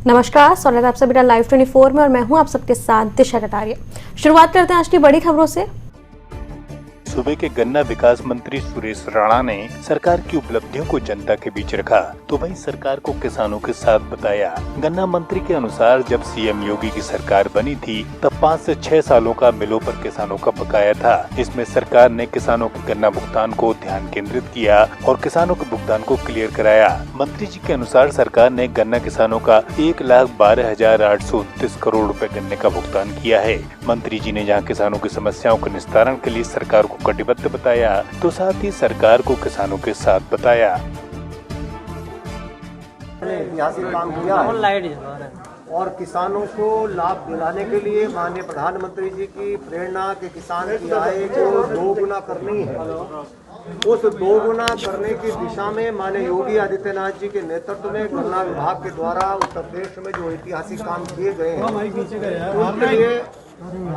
नमस्कार, स्वागत है आप सभी का लाइव 24 में और मैं हूं आप सबके साथ दिशा कटारिया। शुरुआत करते हैं आज की बड़ी खबरों से। सूबे के गन्ना विकास मंत्री सुरेश राणा ने सरकार की उपलब्धियों को जनता के बीच रखा, तो वहीं सरकार को किसानों के साथ बताया। गन्ना मंत्री के अनुसार जब सीएम योगी की सरकार बनी थी तब 5 से 6 सालों का मिलों पर किसानों का बकाया था। इसमें सरकार ने किसानों के गन्ना भुगतान को ध्यान केंद्रित किया और किसानों के भुगतान को क्लियर कराया। मंत्री जी के अनुसार सरकार ने गन्ना किसानों का 1,12,829 करोड़ रुपए गन्ने का भुगतान किया है। मंत्री जी ने जहां किसानों की समस्याओं के निस्तारण के लिए सरकार को कटिबद्ध बताया, तो साथ ही सरकार को किसानों के साथ बताया। ऐतिहासिक काम किया है और किसानों को लाभ दिलाने के लिए माननीय प्रधानमंत्री जी की प्रेरणा के किसान की आय को दोगुना करनी है। उस दोगुना करने की दिशा में माननीय योगी आदित्यनाथ जी के नेतृत्व में गन्ना विभाग के द्वारा उत्तर प्रदेश में जो ऐतिहासिक काम किए गए हैं उनके लिए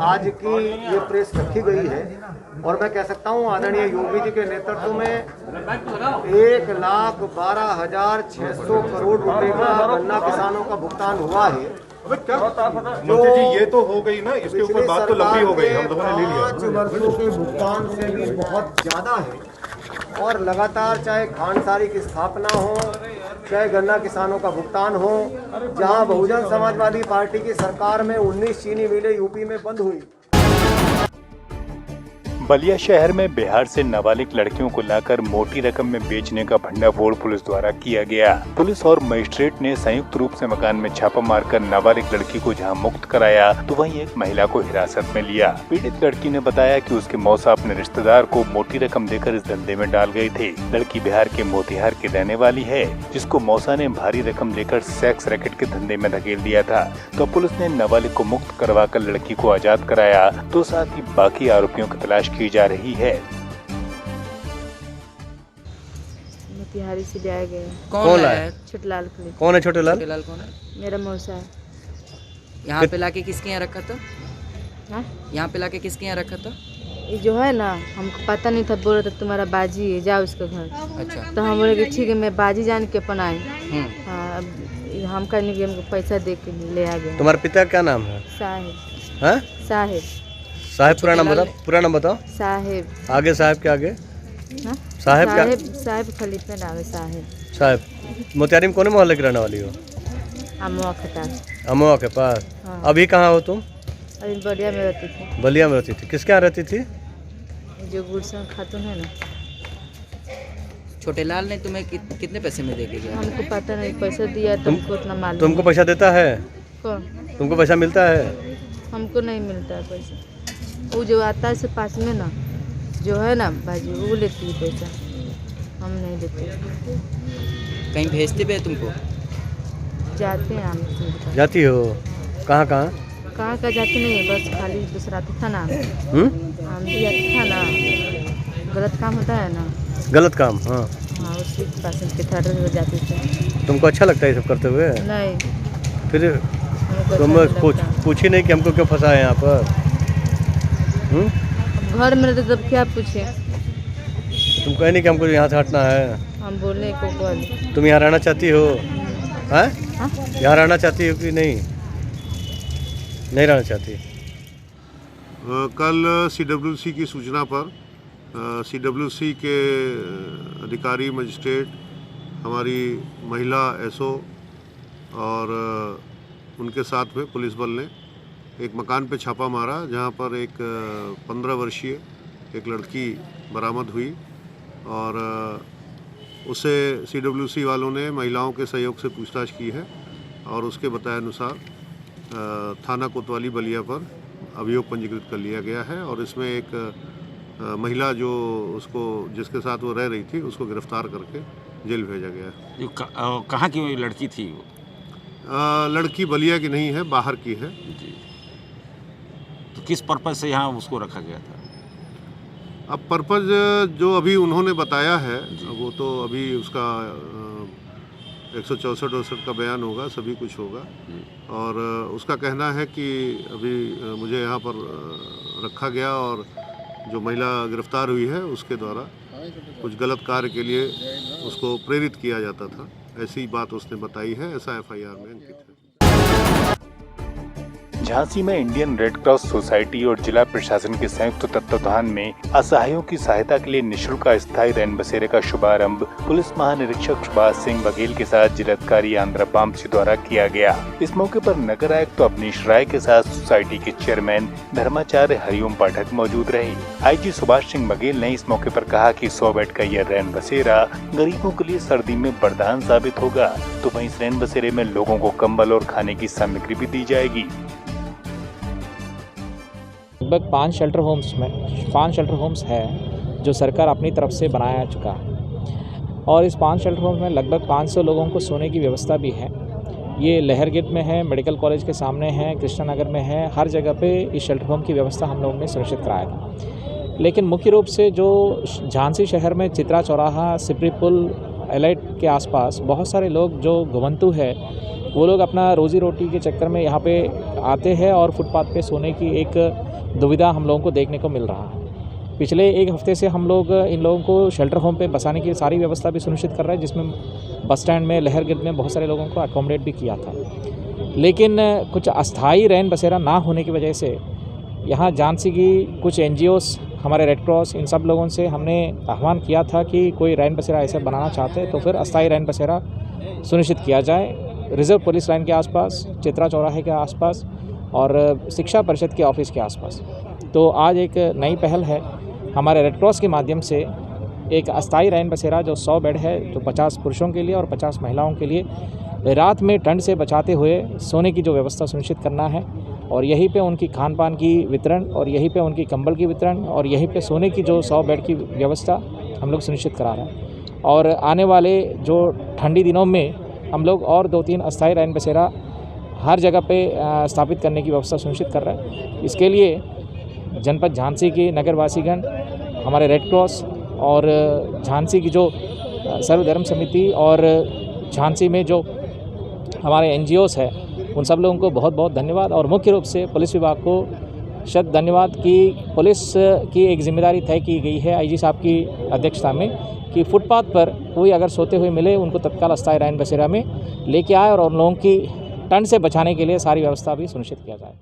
आज की ये प्रेस रखी गई है। और मैं कह सकता हूँ आदरणीय योगी जी के नेतृत्व में 1,12,600 करोड़ रुपए का गन्ना किसानों का भुगतान हुआ है। मंत्री जी ये तो हो गई ना, इसके ऊपर बात तो लंबी हो गई, हम लोगों ने ले लिया। 5 वर्षों के भुगतान से भी बहुत ज्यादा है और लगातार चाहे खांडसारी की स्थापना हो, चाहे गन्ना किसानों का भुगतान हो, जहां बहुजन समाजवादी पार्टी की सरकार में 19 चीनी मिलें यूपी में बंद हुई। बलिया शहर में बिहार से नाबालिग लड़कियों को लाकर मोटी रकम में बेचने का भंडाफोड़ पुलिस द्वारा किया गया। पुलिस और मजिस्ट्रेट ने संयुक्त रूप से मकान में छापा मारकर नाबालिग लड़की को जहां मुक्त कराया, तो वहीं एक महिला को हिरासत में लिया। पीड़ित लड़की ने बताया कि उसके मौसा अपने रिश्तेदार को मोटी रकम देकर इस धंधे में डाल गए थे। लड़की बिहार के मोतिहार की रहने वाली है, जिसको मौसा ने भारी रकम देकर सेक्स रैकेट के धंधे में धकेल दिया था। तो पुलिस ने नाबालिग को मुक्त करवाकर लड़की को आजाद कराया, तो साथ ही बाकी आरोपियों की तलाश की जा रही है। मोतिहारी से लाया गया। कौन लाया? छोटेलाल को। कौन है छोटेलाल? छोटेलाल कौन है? मेरा मौसा है। यहाँ पे लाके किसके यहाँ रखा था? हाँ? यहाँ पे लाके किसके यहाँ रखा था? ये जो है ना, हमको पता नहीं था, बोल रहा था तुम्हारा बाजी है, जाओ उसके घर। अच्छा। तो हम बोले कि ठीक है, मैं बाजी जान के अपन आए। हाँ, अब हम कहने कि हमको पैसा दे के ले आ गए। तुम्हारे पिता का क्या नाम है? साहिब। हाँ? साहिब। साहिब पूरा नाम बताओ, पूरा नाम बताओ। साहिब। आगे साहिब के आगे? हाँ? साहिब क्या? साहिब खलीफा नाम है साहिब। साहिब। मोतिहारी में कौन मोहल्ले की रहने वाली हो? अमुआ खटार। अमुआ के पास। हाँ। अभी कहाँ हो तुम? अभी बलिया में रहती थी। बलिया में रहती थी। किसके यहाँ रहती थी? जो गुलशन खातून है ना। छोटेलाल ने तुम्हें कितने पैसे में दे के गया? हमको पता नहीं, पैसा दिया तुमको उतना मालूम। तुमको पैसा देता है? कौन? तुमको पैसा मिलता है? हमको नहीं मिलता है पैसा। वो जो आता है से पास में ना, जो है ना बाजी, वो लेती है पैसा, हम नहीं देते। कहीं भेजते भी है तुमको? जाते हैं हम। जाती हो? कहाँ कहाँ? कहाँ का जाते नहीं है, बस खाली दूसरा था ना, हम दिया था ना, गलत काम होता है ना। गलत काम? हाँ हाँ, उसी के पास उनके थिएटर में जाते थे। तुमको अच्छा लगता है ये सब करते हुए? नहीं। फिर हमको तुम अच्छा नहीं लगता। पूछी नहीं कि हमको क्यों फंसा है यहाँ पर? घर में रहते तब क्या पूछे? तुम कहे नहीं कि हमको यहाँ से हटना है? हम बोले को बोल। तुम यहाँ रहना चाहती हो? हाँ? हाँ? यहाँ रहना चाहती हो कि नहीं? नहीं रहना चाहती। कल सीडब्ल्यूसी की सूचना पर सीडब्ल्यूसी के अधिकारी मजिस्ट्रेट, हमारी महिला एसओ और उनके साथ में पुलिस बल ने एक मकान पे छापा मारा, जहां पर एक 15 वर्षीय एक लड़की बरामद हुई और उसे सीडब्ल्यूसी वालों ने महिलाओं के सहयोग से पूछताछ की है और उसके बताए अनुसार थाना कोतवाली बलिया पर अभियोग पंजीकृत कर लिया गया है और इसमें एक महिला जो उसको जिसके साथ वो रह रही थी उसको गिरफ्तार करके जेल भेजा गया है। कहाँ की लड़की थी वो? लड़की बलिया की नहीं है, बाहर की है। जी। तो किस पर्पज़ से यहाँ उसको रखा गया था? अब पर्पज़ जो अभी उन्होंने बताया है वो तो अभी उसका 164 का बयान होगा, सभी कुछ होगा और उसका कहना है कि अभी मुझे यहाँ पर रखा गया और जो महिला गिरफ्तार हुई है उसके द्वारा कुछ गलत कार्य के लिए उसको प्रेरित किया जाता था, ऐसी बात उसने बताई है, ऐसा एफआईआर में अंकित है। झांसी में इंडियन रेड क्रॉस सोसाइटी और जिला प्रशासन के संयुक्त तत्वावधान में असहायों की सहायता के लिए निःशुल्क अस्थायी रैन बसेरे का शुभारंभ पुलिस महानिरीक्षक सुभाष सिंह बघेल के साथ जिलाधिकारी आंध्रा पामसी द्वारा किया गया। इस मौके पर नगर आयुक्त अवनीश राय के साथ सोसाइटी के चेयरमैन धर्माचार्य हरिओम पाठक मौजूद रहे। आईजी सुभाष सिंह बघेल ने इस मौके पर कहा कि 100 बेड का यह रैन बसेरा गरीबों के लिए सर्दी में वरदान साबित होगा। तो वहीं इस रैन बसेरे में लोगों को कंबल और खाने की सामग्री भी दी जाएगी। लगभग 5 शेल्टर होम्स है जो सरकार अपनी तरफ से बनाया चुका है और इस 5 शेल्टर होम्स में लगभग 500 लोगों को सोने की व्यवस्था भी है। ये लहरगेट में है, मेडिकल कॉलेज के सामने है, कृष्णा नगर में है, हर जगह पे इस शेल्टर होम की व्यवस्था हम लोगों ने सुनिश्चित कराया था। लेकिन मुख्य रूप से जो झांसी शहर में चित्रा चौराहा, सिपरी पुल, एलाइट के आसपास बहुत सारे लोग जो घुमंतु है वो लोग अपना रोजी रोटी के चक्कर में यहाँ पे आते हैं और फुटपाथ पे सोने की एक दुविधा हम लोगों को देखने को मिल रहा है। पिछले एक हफ्ते से हम लोग इन लोगों को शेल्टर होम पे बसाने की सारी व्यवस्था भी सुनिश्चित कर रहे हैं, जिसमें बस स्टैंड में, लहरगेट में बहुत सारे लोगों को अकोमोडेट भी किया था। लेकिन कुछ अस्थाई रैन बसेरा ना होने की वजह से यहाँ झांसी की कुछ NGOs, हमारे रेड क्रॉस, इन सब लोगों से हमने आह्वान किया था कि कोई रैन बसेरा ऐसे बनाना चाहते तो फिर अस्थाई रैन बसेरा सुनिश्चित किया जाए रिजर्व पुलिस लाइन के आसपास, चित्रा चौराहे के आसपास और शिक्षा परिषद के ऑफिस के आसपास। तो आज एक नई पहल है हमारे रेड क्रॉस के माध्यम से, एक अस्थाई रैन बसेरा जो 100 बेड है, जो 50 पुरुषों के लिए और 50 महिलाओं के लिए रात में ठंड से बचाते हुए सोने की जो व्यवस्था सुनिश्चित करना है और यहीं पे उनकी खान पान की वितरण और यहीं पे उनकी कंबल की वितरण और यहीं पे सोने की जो 100 बेड की व्यवस्था हम लोग सुनिश्चित करा रहे हैं। और आने वाले जो ठंडी दिनों में हम लोग और 2-3 अस्थाई रैन बसेरा हर जगह पे स्थापित करने की व्यवस्था सुनिश्चित कर रहे हैं। इसके लिए जनपद झांसी के नगरवासीगण, हमारे रेड क्रॉस और झांसी की जो सर्वधर्म समिति और झांसी में जो हमारे NGOs है, उन सब लोगों को बहुत बहुत धन्यवाद और मुख्य रूप से पुलिस विभाग को शत धन्यवाद कि पुलिस की एक जिम्मेदारी तय की गई है IG साहब की अध्यक्षता में कि फुटपाथ पर कोई अगर सोते हुए मिले उनको तत्काल अस्थायी रैन बसेरा में लेके आए और उन लोगों की ठंड से बचाने के लिए सारी व्यवस्था भी सुनिश्चित किया जाए।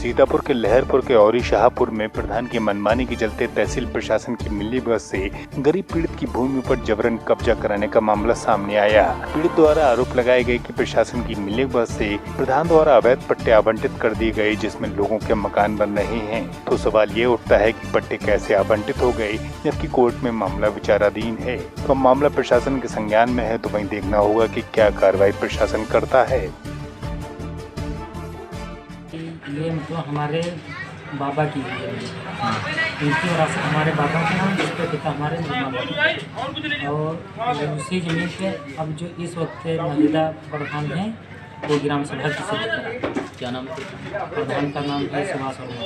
सीतापुर के लहरपुर के औरी शाहपुर में प्रधान की मनमानी के चलते तहसील प्रशासन की मिली बस से गरीब पीड़ित की भूमि पर जबरन कब्जा कराने का मामला सामने आया। पीड़ित द्वारा आरोप लगाए गए कि प्रशासन की मिली बस से प्रधान द्वारा अवैध पट्टे आवंटित कर दिए गए, जिसमें लोगों के मकान बन रहे हैं। तो सवाल ये उठता है कि पट्टे कैसे आवंटित हो गए, जबकि कोर्ट में मामला विचाराधीन है। तो मामला प्रशासन के संज्ञान में है, तो वहीं देखना होगा कि क्या कार्रवाई प्रशासन करता है। ये मतलब हमारे बाबा की इनकी विरासत हमारे बाबा के नाम, जिसके पिता हमारे और उसी जमीन पे अब जो इस वक्त मौजूदा प्रधान हैं वो ग्राम सभा की सदस्य। क्या नाम है प्रधान का? नाम है सुभाष वर्मा।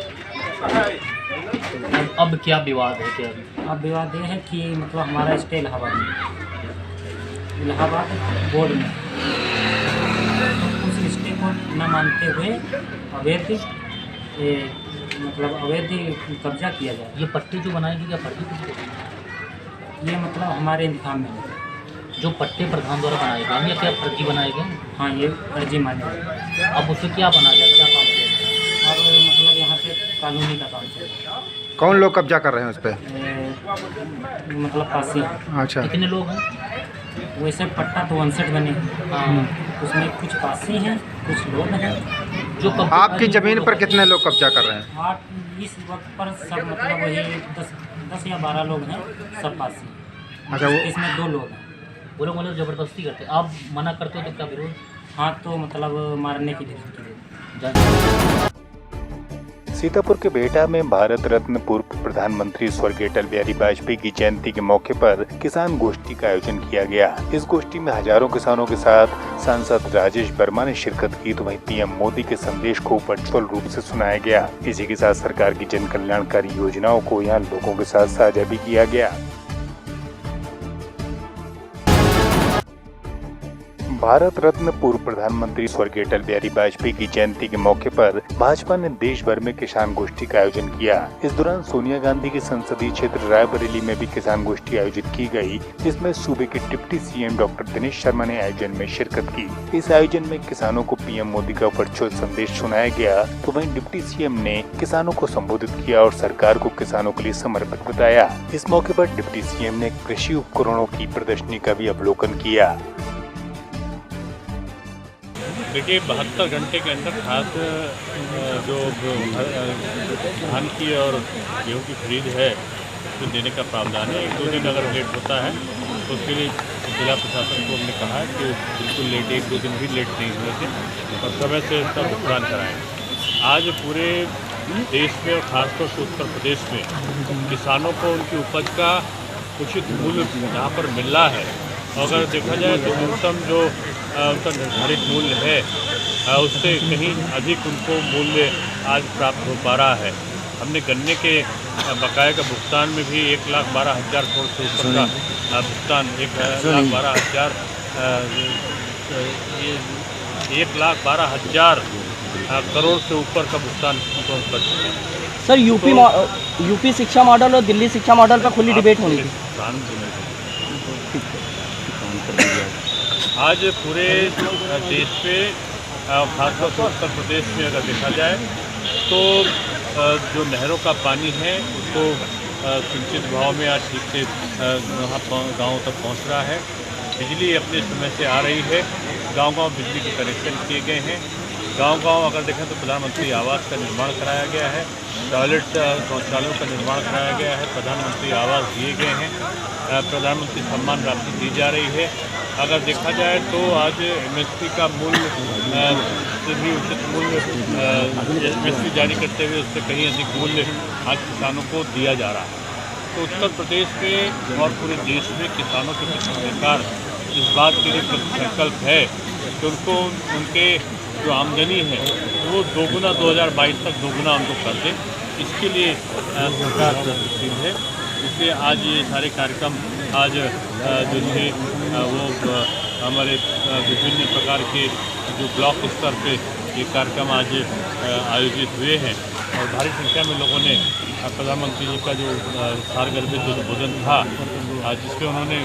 अब क्या विवाद है? क्या अब विवाद ये है कि मतलब हमारा स्टे इलाहाबाद बोर्ड में उस स्टे को न मानते हुए अवैध कब्जा किया जाए। ये पट्टे जो बनाएगी क्या फर्जी? ये मतलब हमारे इंतजाम में है। जो पट्टे प्रधान द्वारा बनाए गए या क्या फर्जी बनाए गए? हाँ, ये फर्जी माने गए। अब उससे क्या बना जाए, क्या काम किया जाए? अब मतलब यहाँ पे कानूनी का काम चलेगा। कौन लोग कब्जा कर रहे हैं उस पर? मतलब पासी। अच्छा, कितने लोग हैं? वैसे पट्टा तो 59 बने हैं, उसमें कुछ पासी हैं, कुछ लोग हैं। जो आपकी ज़मीन पर कितने लोग कब्जा कर रहे हैं? 8 इस वक्त पर सब मतलब वही 10 या 12 लोग हैं, सब पासी। अच्छा, वो इसमें 2 लोग हैं। वो लोग मतलब ज़बरदस्ती करते हैं, आप मना करते हो तो क्या विरोध? हाँ, तो मतलब मारने की धमकी। सीतापुर के बेहटा में भारत रत्न पूर्व प्रधानमंत्री स्वर्गीय अटल बिहारी वाजपेयी की जयंती के मौके पर किसान गोष्ठी का आयोजन किया गया। इस गोष्ठी में हजारों किसानों के साथ सांसद राजेश वर्मा ने शिरकत की, तो वहीं PM मोदी के संदेश को वर्चुअल रूप से सुनाया गया। इसी के साथ सरकार की जन कल्याणकारी योजनाओं को यहाँ लोगों के साथ साझा भी किया गया। भारत रत्न पूर्व प्रधानमंत्री स्वर्गीय अटल बिहारी वाजपेयी की जयंती के मौके पर भाजपा ने देश भर में किसान गोष्ठी का आयोजन किया। इस दौरान सोनिया गांधी के संसदीय क्षेत्र रायबरेली में भी किसान गोष्ठी आयोजित की गई, जिसमें सूबे के deputy CM doctor Dinesh Sharma ने आयोजन में शिरकत की। इस आयोजन में किसानों को पीएम मोदी का वर्चुअल संदेश सुनाया गया, तो वहीं डिप्टी सीएम ने किसानों को संबोधित किया और सरकार को किसानों के लिए समर्पित बताया। इस मौके पर डिप्टी सीएम ने कृषि उपकरणों की प्रदर्शनी का भी अवलोकन किया। देखिए 72 घंटे के अंदर खाद जो धान की और गेहूँ की खरीद है तो देने का प्रावधान है। 1-2 दिन अगर लेट होता है तो उसके लिए जिला प्रशासन को हमने कहा है कि बिल्कुल लेट 1-2 दिन भी लेट नहीं हुए थे और समय से इसका भुगतान कराएँ। आज पूरे देश में और खासतौर से उत्तर प्रदेश में किसानों को उनकी उपज का उचित मूल्य जहाँ पर मिल रहा है, अगर देखा जाए तो न्यूनतम जो उनका निर्धारित मूल्य है उससे कहीं अधिक उनको मूल्य आज प्राप्त हो पा रहा है। हमने गन्ने के बकाये का भुगतान में भी 1,12,000 करोड़ से ऊपर का भुगतान 1,12,000 करोड़ से ऊपर का भुगतान उनको कर चुके हैं। सर यूपी शिक्षा मॉडल और दिल्ली शिक्षा मॉडल पर खुली डिबेट होनी थी। आज पूरे देश पे खासतौर से उत्तर प्रदेश में अगर देखा जाए तो जो नहरों का पानी है उसको सिंचित भाव में आज ठीक से वहाँ गाँव तक पहुँच रहा है। बिजली अपने समय से आ रही है, गांव-गांव बिजली के कनेक्शन किए गए हैं। गांव-गांव अगर देखें तो प्रधानमंत्री आवास का निर्माण कराया गया है, टॉयलेट शौचालयों का निर्माण कराया गया है, प्रधानमंत्री आवास दिए गए हैं, प्रधानमंत्री सम्मान राशि दी जा रही है। अगर देखा जाए तो आज एमएसपी का मूल्य से भी उचित मूल्य एमएसपी जारी करते हुए उससे कहीं अधिक मूल्य आज किसानों को दिया जा रहा है। तो उत्तर प्रदेश में और पूरे देश में किसानों के प्रति सरकार इस बात के लिए संकल्प है कि उनको उनके जो आमदनी है वो दोगुना 2022 तक दोगुना उनको कर दे। इसके लिए सरकार प्रयत्नशील है। इसलिए आज ये सारे कार्यक्रम आज जो थे वो हमारे विभिन्न प्रकार के जो ब्लॉक स्तर पे ये कार्यक्रम आज आयोजित हुए हैं और भारी संख्या में लोगों ने प्रधानमंत्री जी का जो सारगर्भित जो भोजन था जिसमें उन्होंने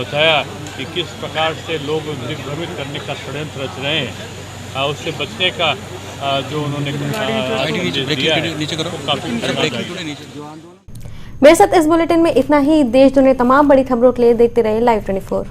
बताया कि किस प्रकार से लोग दिग्भ्रमित करने का षड्यंत्र रच रहे हैं, उससे बचने का जो उन्होंने दिया है वो काफ़ी। मेरे साथ इस बुलेटिन में इतना ही। देश दुनिया तमाम बड़ी खबरों के लिए देखते रहे Live 24।